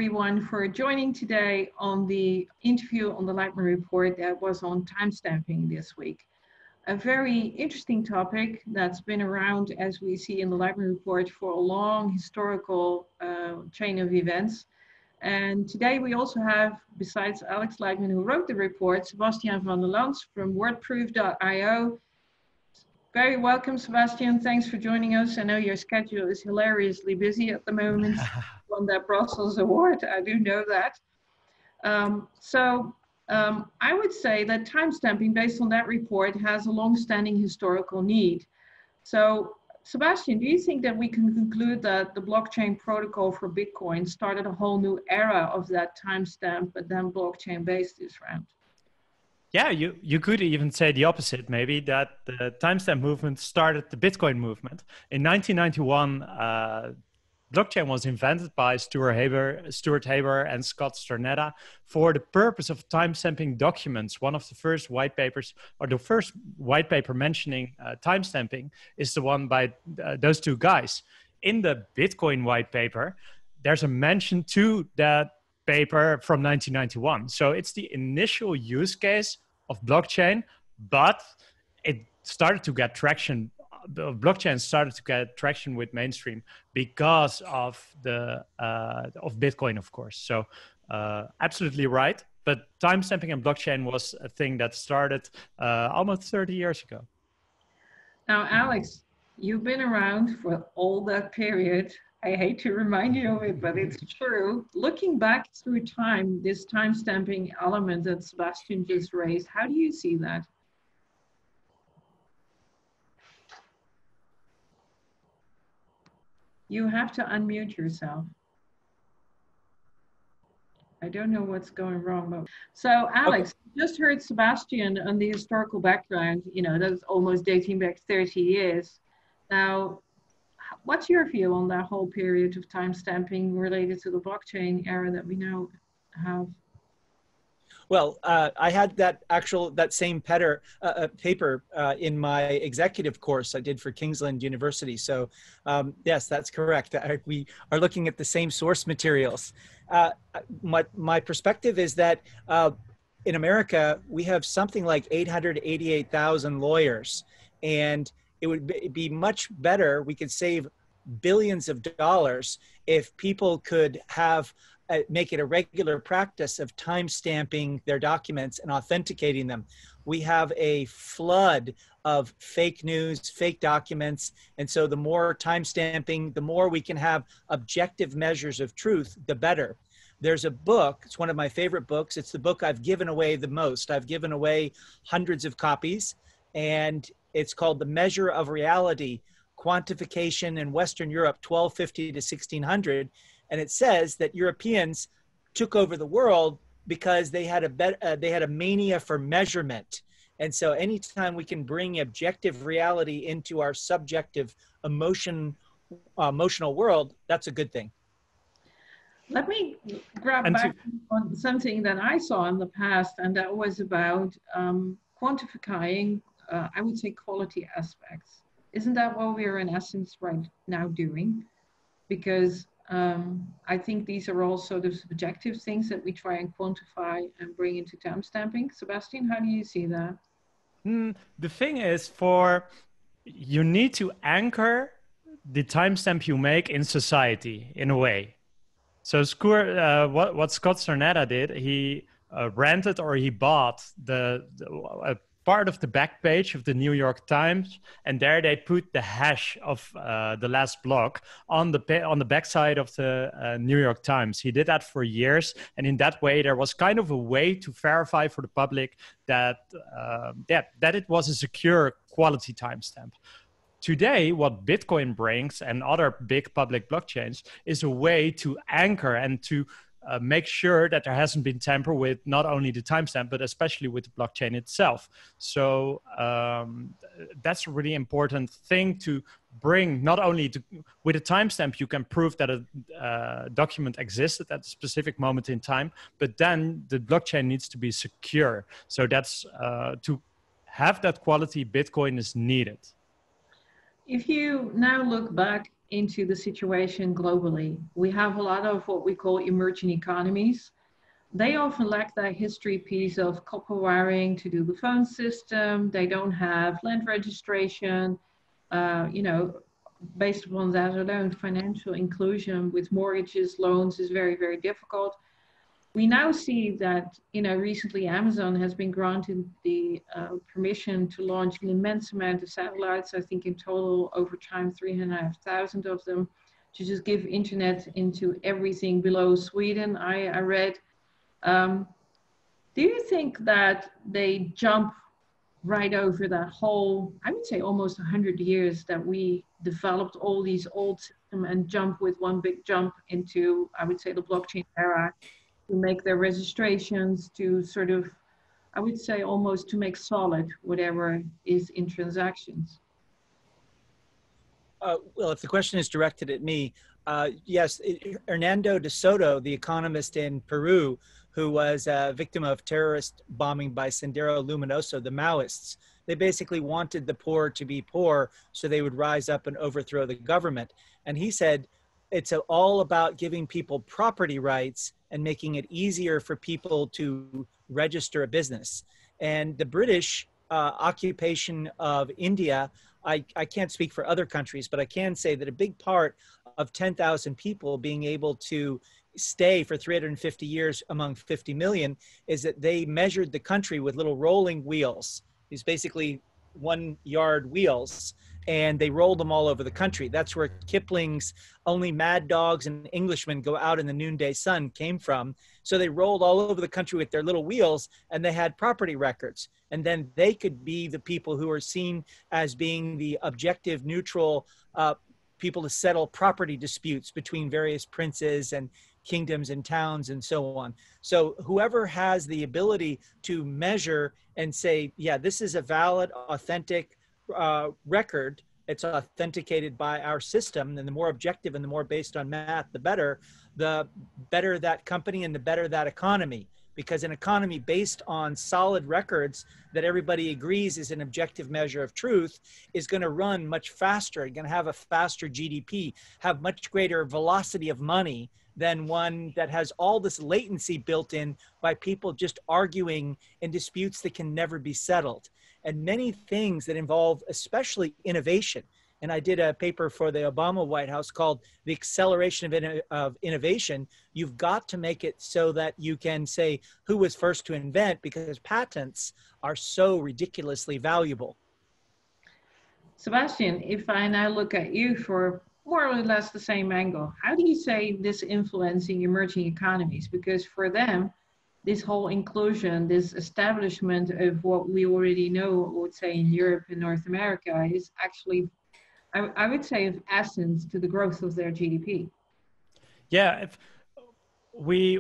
everyone for joining today on the interview on the Lightman report that was on timestamping this week. A very interesting topic that's been around, as we see in the Lightman report, for a long historical chain of events. And today we also have, besides Alex Lightman, who wrote the report, Sebastiaan van der Lans from wordproof.io. Very welcome, Sebastiaan. Thanks for joining us. I know your schedule is hilariously busy at the moment. Won that Brussels award, I do know that. I would say that timestamping, based on that report, has a long-standing historical need. So, Sebastiaan, do you think that we can conclude that the blockchain protocol for Bitcoin started a whole new era of that timestamp, but then blockchain-based this round? Yeah, you could even say the opposite, maybe, that the timestamp movement started the Bitcoin movement. In 1991, blockchain was invented by Stuart Haber and Scott Stornetta for the purpose of timestamping documents. One of the first white papers, or the first white paper mentioning timestamping, is the one by those two guys. In the Bitcoin white paper, there's a mention to that paper from 1991. So it's the initial use case of blockchain, but it started to get traction. Blockchain started to get traction with mainstream because of the of Bitcoin, of course. So absolutely right. But timestamping and blockchain was a thing that started almost 30 years ago. Now, Alex, you've been around for all that period. I hate to remind you of it, but it's true. Looking back through time, this timestamping element that Sebastiaan just raised, how do you see that? You have to unmute yourself. I don't know what's going wrong. But... So, Alex, okay. You just heard Sebastiaan on the historical background, you know, that's almost dating back 30 years. Now, what's your view on that whole period of timestamping related to the blockchain era that we now have? Well, I had that same paper in my executive course I did for Kingsland University. So yes, that's correct. We are looking at the same source materials. My perspective is that in America, we have something like 888,000 lawyers, and it would be much better. We could save billions of dollars if people could make it a regular practice of time-stamping their documents and authenticating them. We have a flood of fake news, fake documents, and so the more time-stamping, the more we can have objective measures of truth, the better. There's a book, it's one of my favorite books. It's the book I've given away the most. I've given away hundreds of copies, and it's called The Measure of Reality, Quantification in Western Europe, 1250 to 1600. And it says that Europeans took over the world because they had a mania for measurement. And so anytime we can bring objective reality into our subjective emotional world, that's a good thing. Let me grab back on something that I saw in the past, and that was about quantifying, I would say, quality aspects. Isn't that what we're in essence right now doing? Because I think these are all sort of subjective things that we try and quantify and bring into timestamping. Sebastiaan, how do you see that? The thing is, you need to anchor the timestamp you make in society in a way. So what Scott Stornetta did, he rented or he bought a part of the back page of the New York Times, and there they put the hash of the last block on the backside of the New York Times. He did that for years, and in that way there was kind of a way to verify for the public that that it was a secure quality timestamp. Today, what Bitcoin brings and other big public blockchains is a way to anchor and to make sure that there hasn't been tampered with not only the timestamp, but especially with the blockchain itself. So that's a really important thing to bring. Not only with a timestamp, you can prove that a document existed at a specific moment in time, but then the blockchain needs to be secure. So that's to have that quality, Bitcoin is needed. If you now look back into the situation globally. We have a lot of what we call emerging economies. They often lack that history piece of copper wiring to do the phone system. They don't have land registration. You know, based upon that alone, financial inclusion with mortgages, loans is very, very difficult. We now see that, you know, recently Amazon has been granted the permission to launch an immense amount of satellites. I think in total over time, 3,500 of them, to just give internet into everything below Sweden, I read. Do you think that they jump right over that whole, I would say almost 100 years that we developed all these old systems and jump with one big jump into, I would say, the blockchain era, to make their registrations, to sort of, I would say almost to make solid whatever is in transactions? Well, if the question is directed at me, yes, Hernando de Soto, the economist in Peru, who was a victim of terrorist bombing by Sendero Luminoso, the Maoists, they basically wanted the poor to be poor so they would rise up and overthrow the government. And he said, it's all about giving people property rights and making it easier for people to register a business. And the British occupation of India, I can't speak for other countries, but I can say that a big part of 10,000 people being able to stay for 350 years among 50 million is that they measured the country with little rolling wheels. These basically 1 yard wheels, and they rolled them all over the country. That's where Kipling's "Only Mad Dogs and Englishmen Go Out in the Noonday Sun" came from. So they rolled all over the country with their little wheels, and they had property records. And then they could be the people who are seen as being the objective, neutral people to settle property disputes between various princes and kingdoms and towns and so on. So whoever has the ability to measure and say, yeah, this is a valid, authentic record, it's authenticated by our system, and the more objective and the more based on math, the better that company and the better that economy. Because an economy based on solid records that everybody agrees is an objective measure of truth is going to run much faster, going to have a faster GDP, have much greater velocity of money than one that has all this latency built in by people just arguing in disputes that can never be settled. And many things that involve especially innovation. And I did a paper for the Obama White House called "The Acceleration of Innovation." You've got to make it so that you can say who was first to invent, because patents are so ridiculously valuable. Sebastiaan, if I now look at you for more or less the same angle, how do you say this influencing emerging economies? Because for them, this whole inclusion, this establishment of what we already know, I would say in Europe and North America, is actually, I would say, of essence to the growth of their GDP. Yeah, if we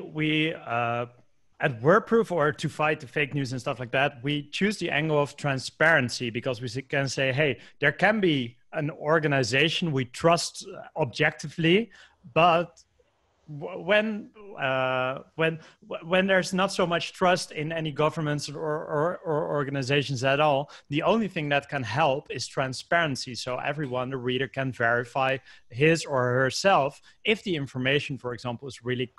at WordProof, or to fight the fake news and stuff like that, we choose the angle of transparency, because we can say, hey, there can be an organization we trust objectively, but when there's not so much trust in any governments or organizations at all, the only thing that can help is transparency. So everyone, the reader, can verify his or herself if the information, for example, is really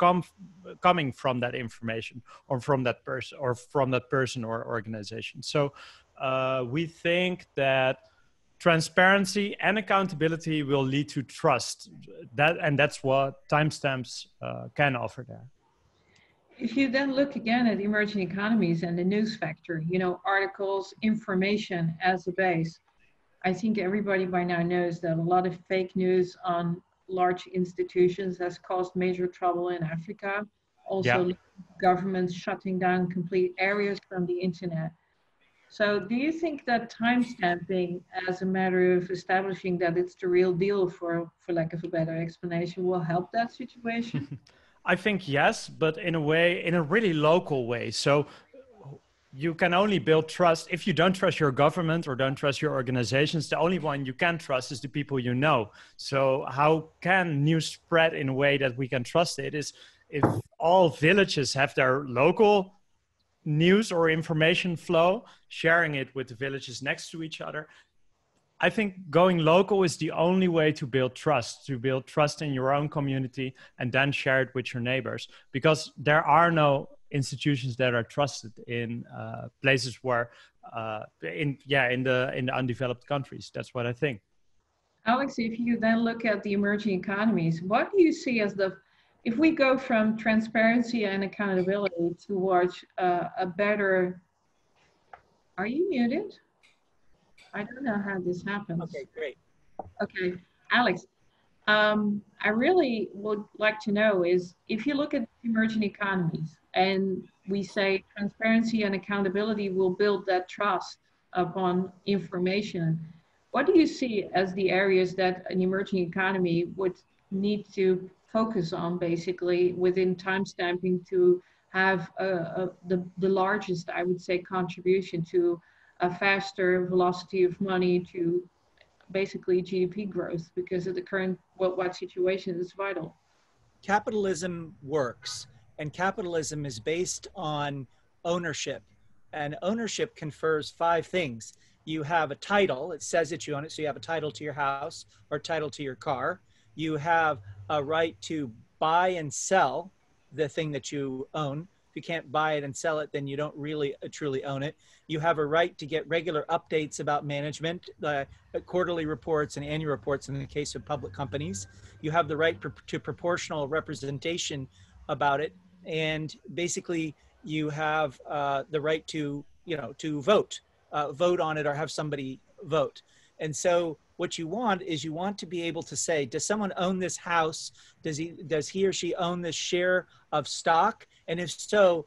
coming from that information or from that person or organization. So we think that transparency and accountability will lead to trust. That's what timestamps can offer there. If you then look again at emerging economies and the news factor, you know, articles, information as a base, I think everybody by now knows that a lot of fake news on large institutions has caused major trouble in Africa. Also, governments shutting down complete areas from the internet. So do you think that timestamping as a matter of establishing that it's the real deal, for lack of a better explanation, will help that situation? I think yes, but in a way, in a really local way. So you can only build trust if you don't trust your government or don't trust your organizations. The only one you can trust is the people you know. So how can news spread in a way that we can trust it is if all villages have their local news or information flow, sharing it with the villages next to each other. I think going local is the only way to build trust in your own community and then share it with your neighbors, because there are no institutions that are trusted in places where in the undeveloped countries. That's what I think. Alex, if you then look at the emerging economies, what do you see as if we go from transparency and accountability towards a better, are you muted? I don't know how this happens. Okay, great. Okay, Alex, I really would like to know is if you look at emerging economies and we say transparency and accountability will build that trust upon information, what do you see as the areas that an emerging economy would need to focus on basically within timestamping to have the largest, I would say, contribution to a faster velocity of money to basically GDP growth because of the current worldwide situation is vital. Capitalism works, and capitalism is based on ownership. And ownership confers 5 things. You have a title, it says that you own it, so you have a title to your house or title to your car. You have a right to buy and sell the thing that you own. If you can't buy it and sell it, then you don't really truly own it. You have a right to get regular updates about management, quarterly reports and annual reports in the case of public companies. You have the right to proportional representation about it. And basically you have the right to, to vote on it or have somebody vote. And so what you want is you want to be able to say, does someone own this house? Does he or she own this share of stock? And if so,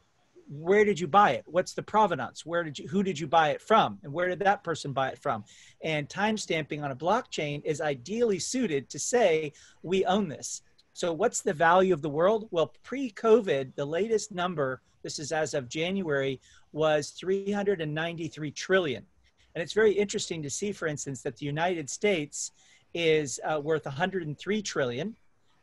where did you buy it? What's the provenance? Who did you buy it from? And where did that person buy it from? And timestamping on a blockchain is ideally suited to say, we own this. So what's the value of the world? Well, pre-COVID, the latest number, this is as of January, was 393 trillion. And it's very interesting to see, for instance, that the United States is worth 103 trillion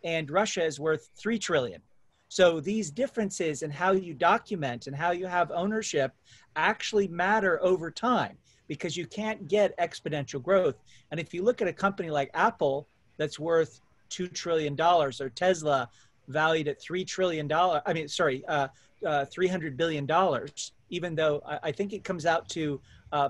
and Russia is worth 3 trillion. So these differences in how you document and how you have ownership actually matter over time because you can't get exponential growth. And if you look at a company like Apple that's worth $2 trillion or Tesla valued at $3 trillion, $300 billion, even though I think it comes out to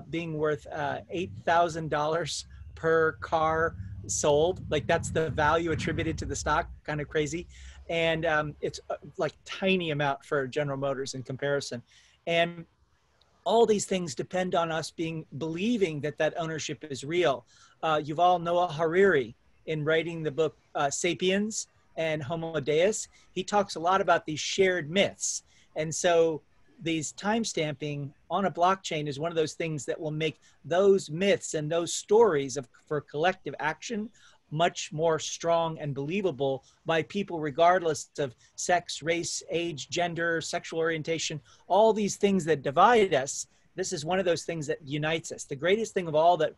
being worth $8,000 per car sold. Like that's the value attributed to the stock, kind of crazy. And it's like tiny amount for General Motors in comparison. And all these things depend on us believing that ownership is real. Yuval Noah Harari, in writing the book Sapiens and Homo Deus, he talks a lot about these shared myths. And so these timestamping on a blockchain is one of those things that will make those myths and those stories for collective action much more strong and believable by people regardless of sex, race, age, gender, sexual orientation, all these things that divide us. This is one of those things that unites us. The greatest thing of all that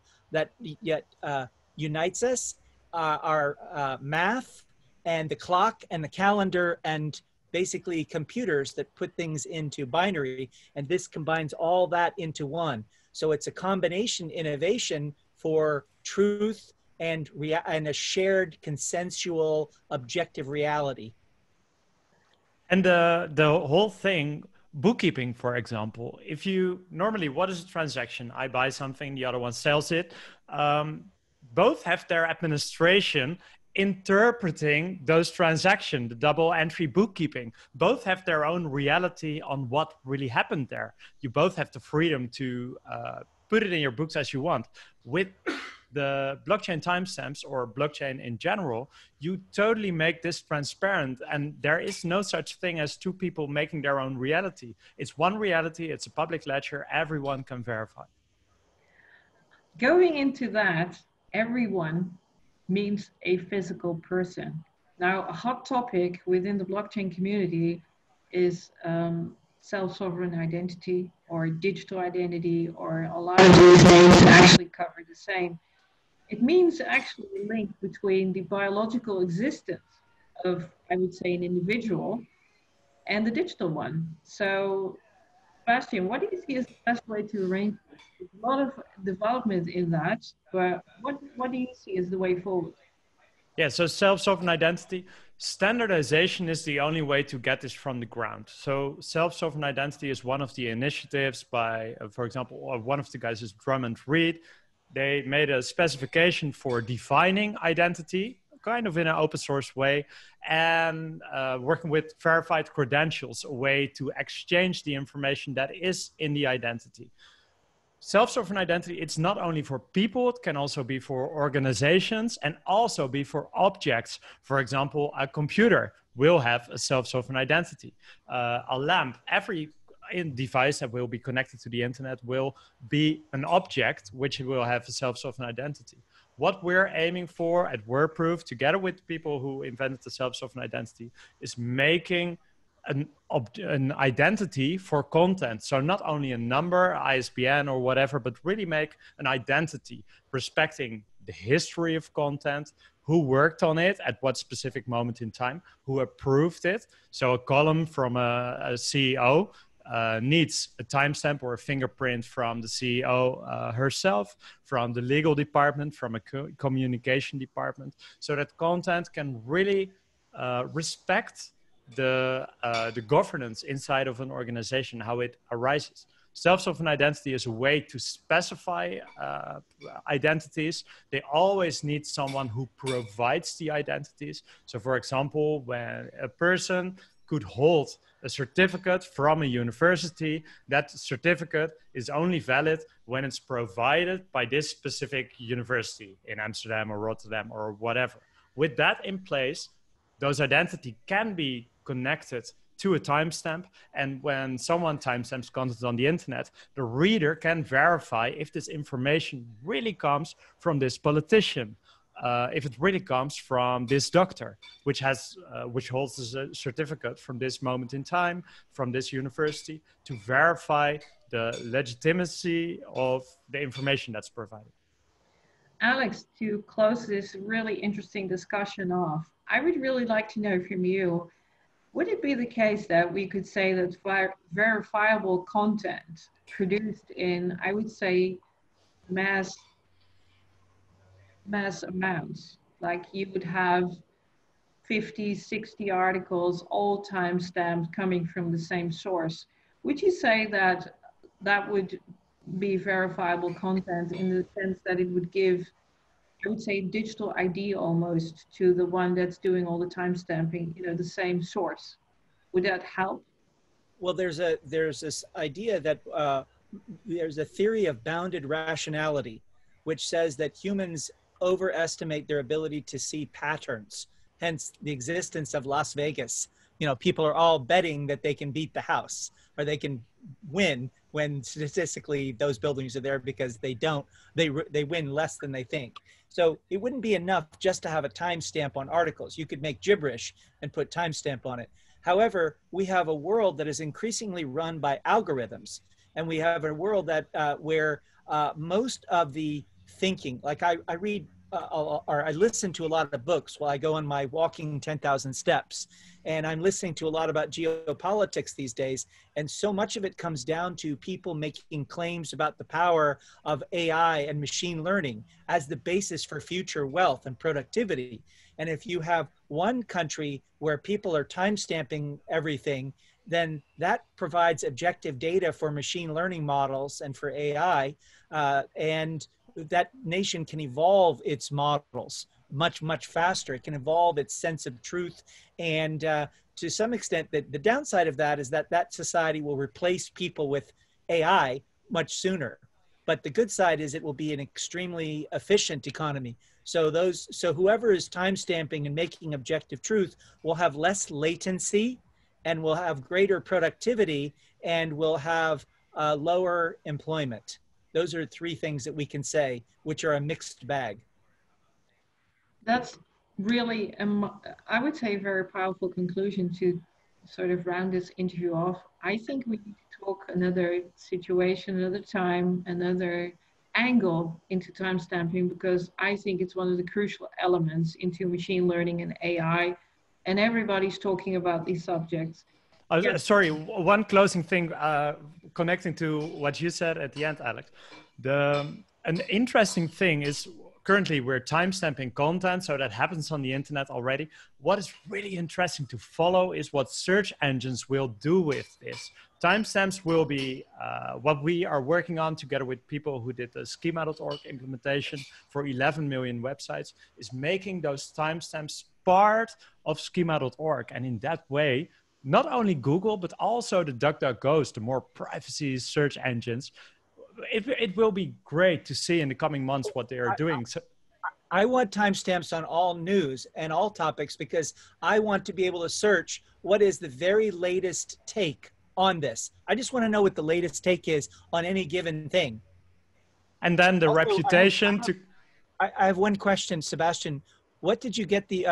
unites us are math and the clock and the calendar and basically computers that put things into binary, and this combines all that into one. So it's a combination innovation for truth and a shared consensual objective reality. And the whole thing, bookkeeping, for example, if you normally, what is a transaction? I buy something, the other one sells it. Both have their administration interpreting those transactions, the double entry bookkeeping. Both have their own reality on what really happened there. You both have the freedom to put it in your books as you want. With the blockchain timestamps or blockchain in general, you totally make this transparent, and there is no such thing as two people making their own reality. It's one reality, it's a public ledger, everyone can verify. Going into that, everyone means a physical person. Now, a hot topic within the blockchain community is self-sovereign identity or digital identity, or a lot of these names actually cover the same. It means actually a link between the biological existence of, I would say, an individual and the digital one. So Sebastiaan, what do you see as the best way to arrange this? There's a lot of development in that, but what do you see as the way forward? Yeah, so self-sovereign identity, standardization is the only way to get this from the ground. So self-sovereign identity is one of the initiatives by, for example, one of the guys is Drummond Reed. They made a specification for defining identity, kind of in an open source way, and working with verified credentials, a way to exchange the information that is in the identity. Self-sovereign identity, it's not only for people, it can also be for organizations and also be for objects. For example, a computer will have a self-sovereign identity. A lamp, every device that will be connected to the internet will be an object which will have a self-sovereign identity. What we're aiming for at WordProof, together with people who invented the self-sovereign identity, is making an identity for content. So not only a number, ISBN or whatever, but really make an identity respecting the history of content, who worked on it at what specific moment in time, who approved it. So a column from a CEO needs a timestamp or a fingerprint from the CEO herself, from the legal department, from a communication department, so that content can really respect the governance inside of an organization, how it arises. Self-sovereign identity is a way to specify identities. They always need someone who provides the identities. So for example, when a person could hold a certificate from a university, that certificate is only valid when it's provided by this specific university in Amsterdam or Rotterdam or whatever. With that in place, those identity can be connected to a timestamp. And when someone timestamps content on the internet, the reader can verify if this information really comes from this politician, if it really comes from this doctor, which holds a certificate from this moment in time, from this university, to verify the legitimacy of the information that's provided. Alex, to close this really interesting discussion off, I would really like to know from you, would it be the case that we could say that verifiable content produced in, I would say, mass amounts, like you would have 50, 60 articles, all timestamped coming from the same source, would you say that that would be verifiable content in the sense that it would give, I would say, digital ID almost to the one that's doing all the timestamping, the same source? Would that help? Well, there's this idea that there's a theory of bounded rationality, which says that humans overestimate their ability to see patterns, hence the existence of Las Vegas. People are all betting that they can beat the house or they can win, when statistically those buildings are there because they don't. They win less than they think. So it wouldn't be enough just to have a timestamp on articles. You could make gibberish and put timestamp on it. However, we have a world that is increasingly run by algorithms, and we have a world that where most of the thinking, like I read or I listen to a lot of books while I go on my walking 10,000 steps, and I'm listening to a lot about geopolitics these days, and so much of it comes down to people making claims about the power of AI and machine learning as the basis for future wealth and productivity. And if you have one country where people are timestamping everything, then that provides objective data for machine learning models and for AI, and that nation can evolve its models much, much faster. It can evolve its sense of truth. And to some extent, the downside of that is that society will replace people with AI much sooner. But the good side is it will be an extremely efficient economy. So whoever is timestamping and making objective truth will have less latency and will have greater productivity and will have lower employment. Those are three things that we can say, which are a mixed bag. That's really, I would say, a very powerful conclusion to sort of round this interview off. I think we need to talk another situation, another time, another angle into timestamping, because I think it's one of the crucial elements into machine learning and AI, and everybody's talking about these subjects. Sorry, one closing thing connecting to what you said at the end, Alex, an interesting thing is currently we're timestamping content, so that happens on the internet already. What is really interesting to follow is what search engines will do with this. Timestamps will be what we are working on together with people who did the schema.org implementation for 11 million websites, is making those timestamps part of schema.org. And in that way, not only Google, but also the DuckDuckGos, the more privacy search engines, it will be great to see in the coming months what they are doing. So, I want timestamps on all news and all topics because I want to be able to search what is the very latest take on this. I just want to know what the latest take is on any given thing. And then the Also, reputation I have one question, Sebastiaan. What did you get the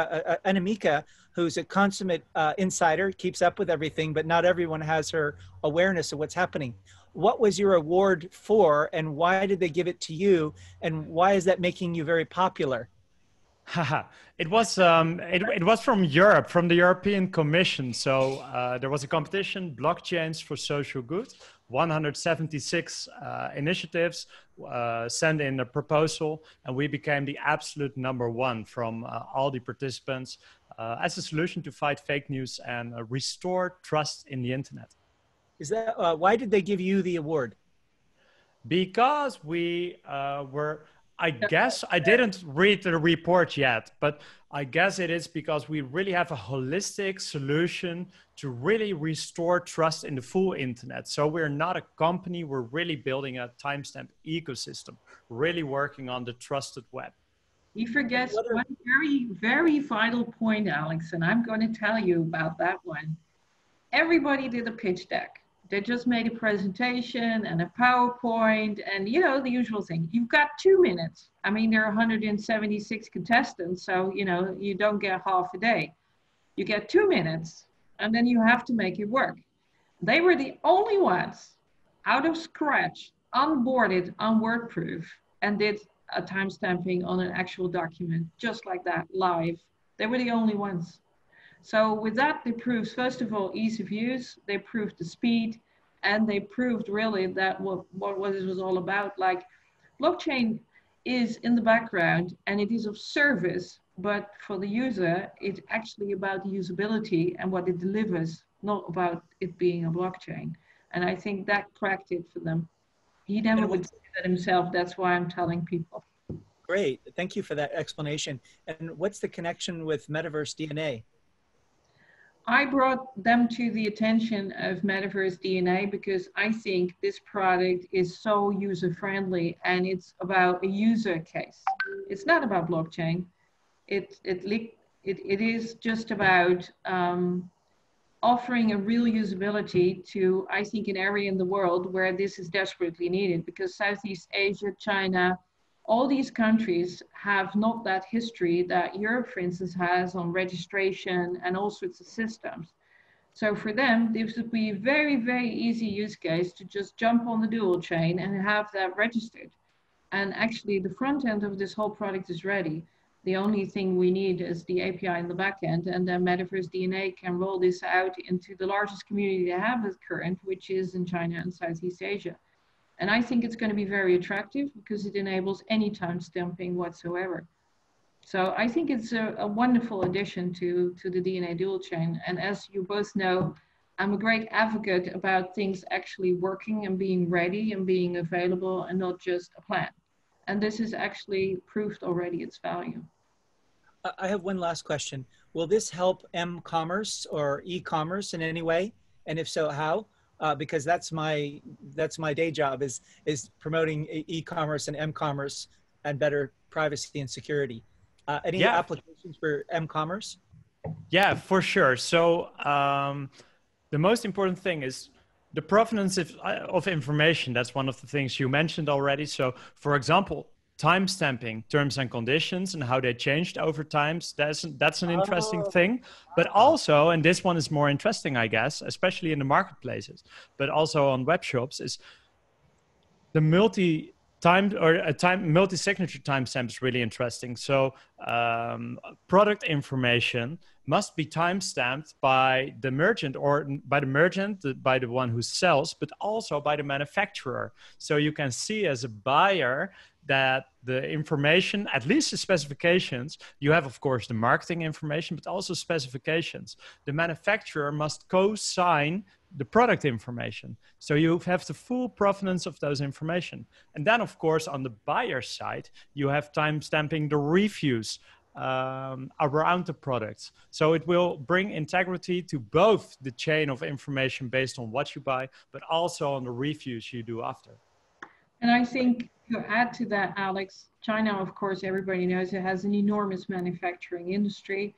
Annemieke, who's a consummate insider, keeps up with everything, but not everyone has her awareness of what's happening. What was your award for, and why did they give it to you, and why is that making you very popular? It was from Europe, from the European Commission. So there was a competition, blockchains for social good. 176 initiatives sent in a proposal, and we became the absolute #1 from all the participants as a solution to fight fake news and restore trust in the internet. Is that why did they give you the award? Because we were, I guess, I didn't read the report yet, but I guess it is because we really have a holistic solution to really restore trust in the full internet. So we're not a company, we're really building a timestamp ecosystem, really working on the trusted web. He forgets one very, very vital point, Alex, and I'm going to tell you about that one. Everybody did a pitch deck. They just made a presentation and a PowerPoint and, you know, the usual thing. You've got 2 minutes. I mean, there are 176 contestants, so, you know, you don't get half a day. You get 2 minutes, and then you have to make it work. They were the only ones out of scratch, onboarded on WordProof, and did a timestamping on an actual document, just like that, live. They were the only ones. So with that, they proved, first of all, ease of use, they proved the speed, and they proved really that what it was all about. Like, blockchain is in the background and it is of service, but for the user, it's actually about the usability and what it delivers, not about it being a blockchain. And I think that cracked it for them. He never would say that himself, that's why I'm telling people. Great, thank you for that explanation. And what's the connection with Metaverse DNA? I brought them to the attention of Metaverse DNA because I think this product is so user-friendly and it's about a user case. It's not about blockchain. It is just about offering a real usability to, I think, an area in the world where this is desperately needed, because Southeast Asia, China, all these countries have not that history that Europe, for instance, has on registration and all sorts of systems. So for them, this would be a very, very easy use case to just jump on the dual chain and have that registered. And actually the front end of this whole product is ready. The only thing we need is the API in the back end, and then Metaverse DNA can roll this out into the largest community they have at current, which is in China and Southeast Asia. And I think it's going to be very attractive because it enables any timestamping whatsoever. So I think it's a wonderful addition to the DNA dual chain. And as you both know, I'm a great advocate about things actually working and being ready and being available and not just a plan. And this is actually proved already its value. I have one last question. Will this help m-commerce or e-commerce in any way? And if so, how? Because that's my day job is promoting e-commerce and m-commerce and better privacy and security. Any applications for m-commerce? Yeah, for sure. So the most important thing is the provenance of information. That's one of the things you mentioned already. So for example, timestamping terms and conditions and how they changed over time. That's an interesting thing. But also, and this one is more interesting, I guess, especially in the marketplaces, but also on web shops, is the multi-signature timestamp is really interesting. So product information must be timestamped by the merchant, or by the merchant, by the one who sells, but also by the manufacturer. So you can see as a buyer that the information, at least the specifications, you have of course the marketing information, but also specifications. The manufacturer must co-sign the product information. So you have the full provenance of those information. And then of course on the buyer side, you have timestamping the reviews around the products. So it will bring integrity to both the chain of information based on what you buy, but also on the reviews you do after. And I think to add to that, Alex, China, of course, everybody knows it has an enormous manufacturing industry.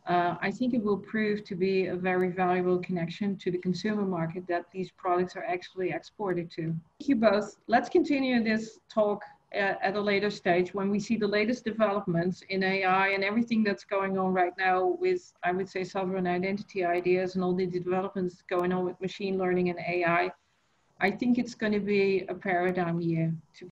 I think it will prove to be a very valuable connection to the consumer market that these products are actually exported to. Thank you both. Let's continue this talk at a later stage when we see the latest developments in AI and everything that's going on right now with, I would say, sovereign identity ideas and all the developments going on with machine learning and AI. I think it's going to be a paradigm year, to